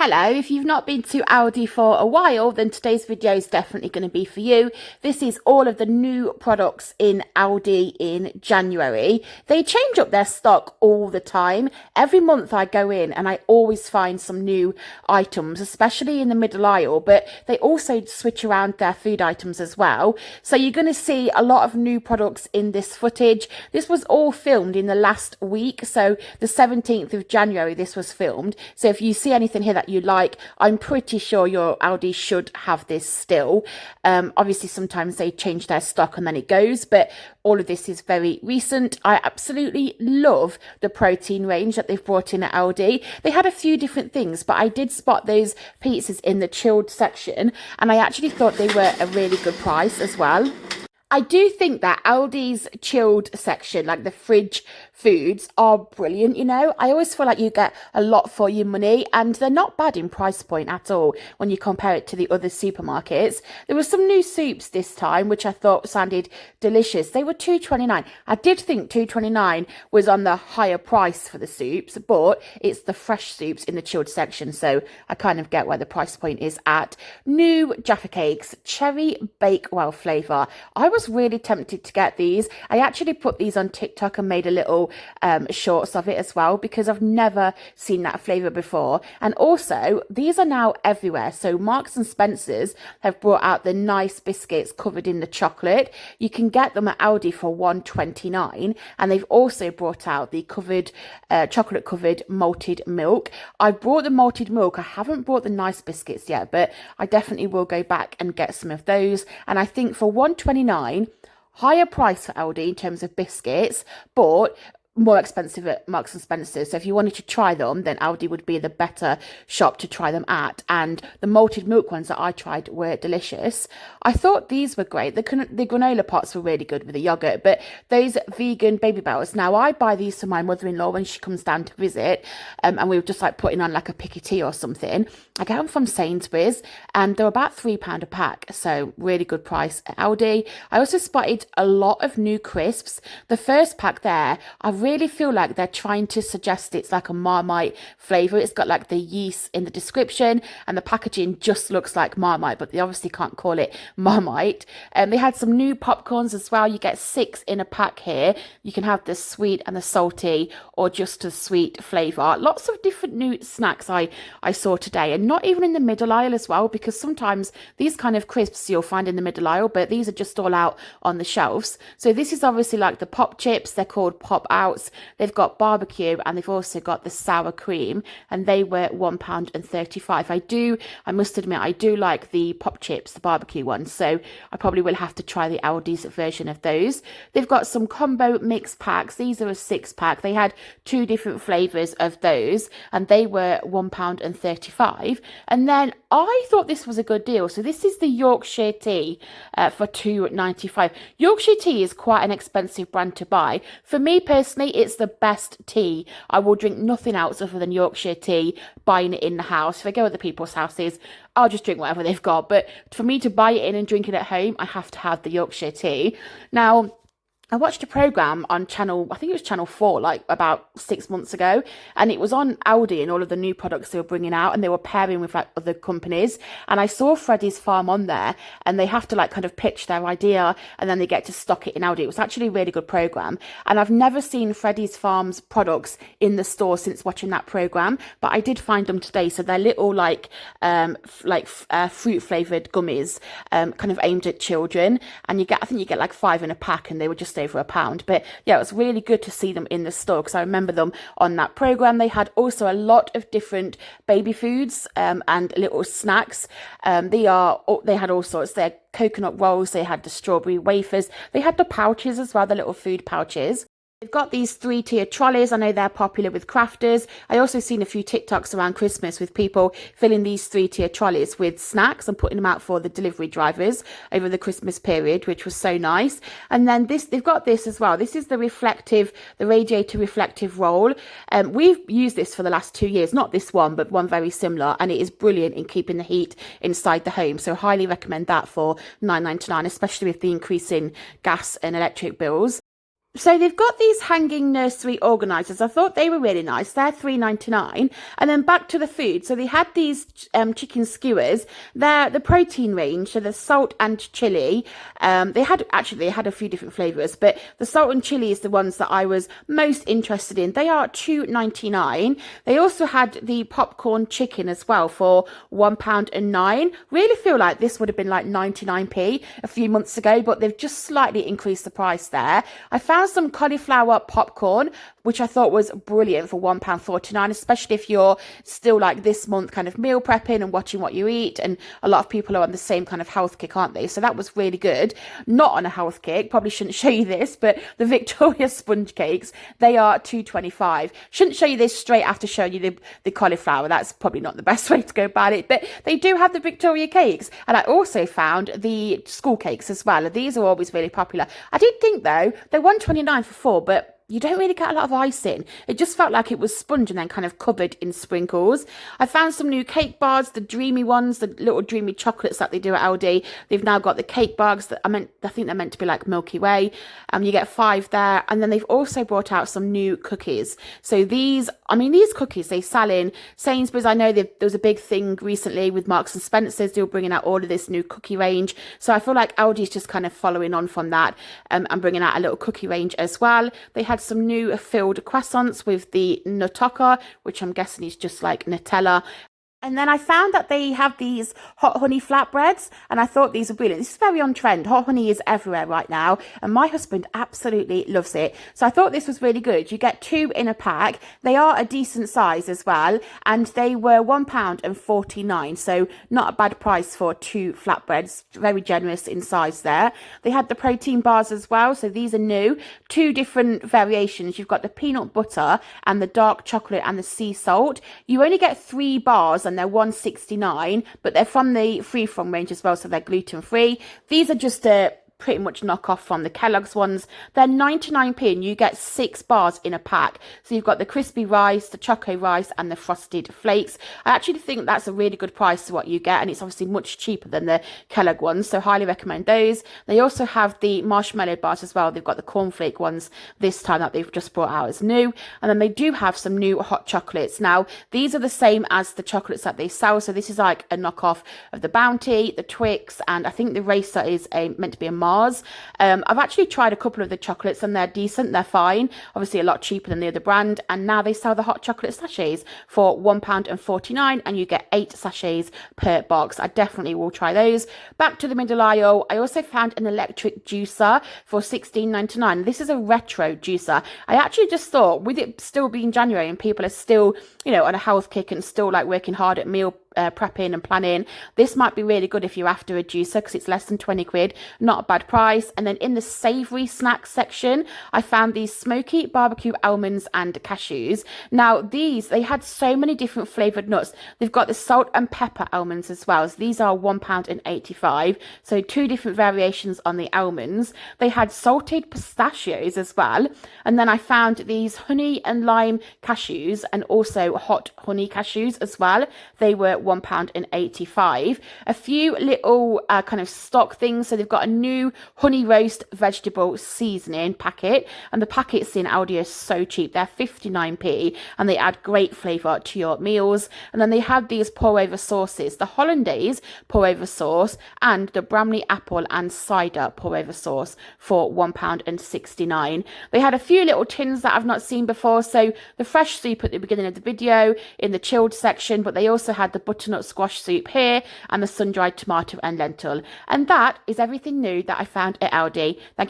Hello, if you've not been to Aldi for a while, then today's video is definitely going to be for you. This is all of the new products in Aldi in January. They change up their stock all the time. Every month I go in and I always find some new items, especially in the middle aisle, but they also switch around their food items as well. So you're going to see a lot of new products in this footage. This was all filmed in the last week. So the 17th of January, this was filmed. So if you see anything here that you like, I'm pretty sure your Aldi should have this still. Obviously sometimes they change their stock and then it goes, but all of this is very recent. I absolutely love the protein range that they've brought in at Aldi. They had a few different things, but I did spot those pizzas in the chilled section and I actually thought they were a really good price as well. I do think that Aldi's chilled section, like the fridge foods, are brilliant, you know. I always feel like you get a lot for your money and they're not bad in price point at all when you compare it to the other supermarkets. There were some new soups this time, which I thought sounded delicious. They were $2.29. I did think $2.29 was on the higher price for the soups, but it's the fresh soups in the chilled section, so I kind of get where the price point is at. New Jaffa Cakes, cherry bakewell flavour. I was really tempted to get these. I actually put these on TikTok and made a little shorts of it as well because I've never seen that flavour before. And also, these are now everywhere. So Marks and Spencer's have brought out the nice biscuits covered in the chocolate. You can get them at Aldi for $1.29, and they've also brought out the covered chocolate covered malted milk. I brought the malted milk. I haven't brought the nice biscuits yet, but I definitely will go back and get some of those. And I think for $1.29, higher price for Aldi in terms of biscuits, but more expensive at Marks and Spencer's. So if you wanted to try them, then Aldi would be the better shop to try them at. And the malted milk ones that I tried were delicious. I thought these were great. The granola pots were really good with the yogurt, but those vegan Baby Bells, now I buy these for my mother-in-law when she comes down to visit, and we were just like putting on like a picky tea or something. I get them from Sainsbury's and they're about £3 a pack, so really good price at Aldi. I also spotted a lot of new crisps. The first pack there, I really feel like they're trying to suggest it's like a Marmite flavour. It's got like the yeast in the description and the packaging just looks like Marmite, but they obviously can't call it Marmite. They had some new popcorns as well. You get 6 in a pack here. You can have the sweet and the salty or just a sweet flavour. Lots of different new snacks I saw today, and not even in the middle aisle as well, because sometimes these kind of crisps you'll find in the middle aisle, but these are just all out on the shelves. So this is obviously like the pop chips. They're called pop outs. They've got barbecue and they've also got the sour cream, and they were £1.35. I must admit, I do like the pop chips, the barbecue ones, so I probably will have to try the Aldi's version of those. They've got some combo mix packs. These are a 6-pack. They had 2 different flavours of those and they were £1.35. And then I thought this was a good deal. So this is the Yorkshire tea for £2.95. Yorkshire tea is quite an expensive brand to buy. For me personally, it's the best tea. I will drink nothing else other than Yorkshire tea, buying it in the house. If I go to other people's houses, I'll just drink whatever they've got. But for me to buy it in and drink it at home, I have to have the Yorkshire tea. Now, I watched a programme on channel, I think it was channel 4, like about 6 months ago, and it was on Aldi and all of the new products they were bringing out, and they were pairing with like other companies, and I saw Freddy's Farm on there, and they have to like kind of pitch their idea and then they get to stock it in Aldi. It was actually a really good programme, and I've never seen Freddy's Farm's products in the store since watching that programme, but I did find them today. So they're little like fruit flavoured gummies, kind of aimed at children, and I think you get like 5 in a pack, and they were just over £1. But yeah, it was really good to see them in the store because I remember them on that program. They had also a lot of different baby foods and little snacks. They had all sorts. They had coconut rolls, they had the strawberry wafers, they had the pouches as well, the little food pouches. They've got these 3-tier trolleys. I know they're popular with crafters. I also seen a few TikToks around Christmas with people filling these 3-tier trolleys with snacks and putting them out for the delivery drivers over the Christmas period, which was so nice. And then they've got this as well. This is the radiator reflective roll. We've used this for the last 2 years, not this one, but one very similar, and it is brilliant in keeping the heat inside the home. So highly recommend that for $9.99, especially with the increase in gas and electric bills. So they've got these hanging nursery organisers. I thought they were really nice. They're 3.99. And then back to the food. So they had these chicken skewers. They're the protein range, so the salt and chili. They had a few different flavours, but the salt and chili is the ones that I was most interested in. They are 2.99. They also had the popcorn chicken as well for £1.09. Really feel like this would have been like 99p a few months ago, but they've just slightly increased the price there. I found some cauliflower popcorn, which I thought was brilliant for £1.49, especially if you're still like this month kind of meal prepping and watching what you eat. And a lot of people are on the same kind of health kick, aren't they? So that was really good. Not on a health kick, probably shouldn't show you this, but the Victoria sponge cakes, they are 2.25. Shouldn't show you this straight after showing you the cauliflower. That's probably not the best way to go about it, but they do have the Victoria cakes. And I also found the school cakes as well. These are always really popular. I did think though, they're 1.29 for four, but you don't really get a lot of icing. It just felt like it was sponge and then kind of covered in sprinkles. I found some new cake bars, the dreamy ones, the little dreamy chocolates that they do at Aldi. They've now got the cake bars that I think they're meant to be like Milky Way. You get 5 there. And then they've also brought out some new cookies. So these cookies, they sell in Sainsbury's. I know there was a big thing recently with Marks and Spencer's. They were bringing out all of this new cookie range. So I feel like Aldi's just kind of following on from that and bringing out a little cookie range as well. They had some new filled croissants with the Nutella, which I'm guessing is just like Nutella. And then I found that they have these hot honey flatbreads, and I thought these were brilliant. This is very on trend. Hot honey is everywhere right now, and my husband absolutely loves it. So I thought this was really good. You get 2 in a pack. They are a decent size as well, and they were £1.49. So not a bad price for 2 flatbreads. Very generous in size there. They had the protein bars as well. So these are new. 2 different variations. You've got the peanut butter and the dark chocolate and the sea salt. You only get 3 bars and they're 1.69, but they're from the free from range as well, so they're gluten free. These are just a pretty much knock off from the Kellogg's ones. They're 99p and you get 6 bars in a pack. So you've got the crispy rice, the choco rice and the frosted flakes. I actually think that's a really good price to what you get, and it's obviously much cheaper than the Kellogg ones, so highly recommend those. They also have the marshmallow bars as well. They've got the cornflake ones this time that they've just brought out as new, and then they do have some new hot chocolates. Now these are the same as the chocolates that they sell, so this is like a knockoff of the Bounty, the Twix, and I think the Racer is meant to be a Mars. I've actually tried a couple of the chocolates and they're decent, they're fine, obviously a lot cheaper than the other brand. And now they sell the hot chocolate sachets for £1.49 and you get 8 sachets per box. I definitely will try those. Back to the middle aisle, I also found an electric juicer for £16.99. This is a retro juicer. I actually just thought, with it still being January and people are still, on a health kick and still like working hard at meal prepping and planning, this might be really good if you're after a juicer because it's less than 20 quid, not a bad price. And then in the savoury snacks section, I found these smoky barbecue almonds and cashews. Now these, they had so many different flavoured nuts. They've got the salt and pepper almonds as well. So these are £1.85. So 2 different variations on the almonds. They had salted pistachios as well. And then I found these honey and lime cashews and also hot honey cashews as well. They were £1.85. A few little kind of stock things. So they've got a new honey roast vegetable seasoning packet, and the packets in Aldi are so cheap. They're 59p and they add great flavour to your meals. And then they have these pour over sauces, the hollandaise pour over sauce and the Bramley apple and cider pour over sauce for £1.69. They had a few little tins that I've not seen before. So the fresh soup at the beginning of the video in the chilled section, but they also had the butternut squash soup here and the sun-dried tomato and lentil. And that is everything new that I found at Aldi. Thank you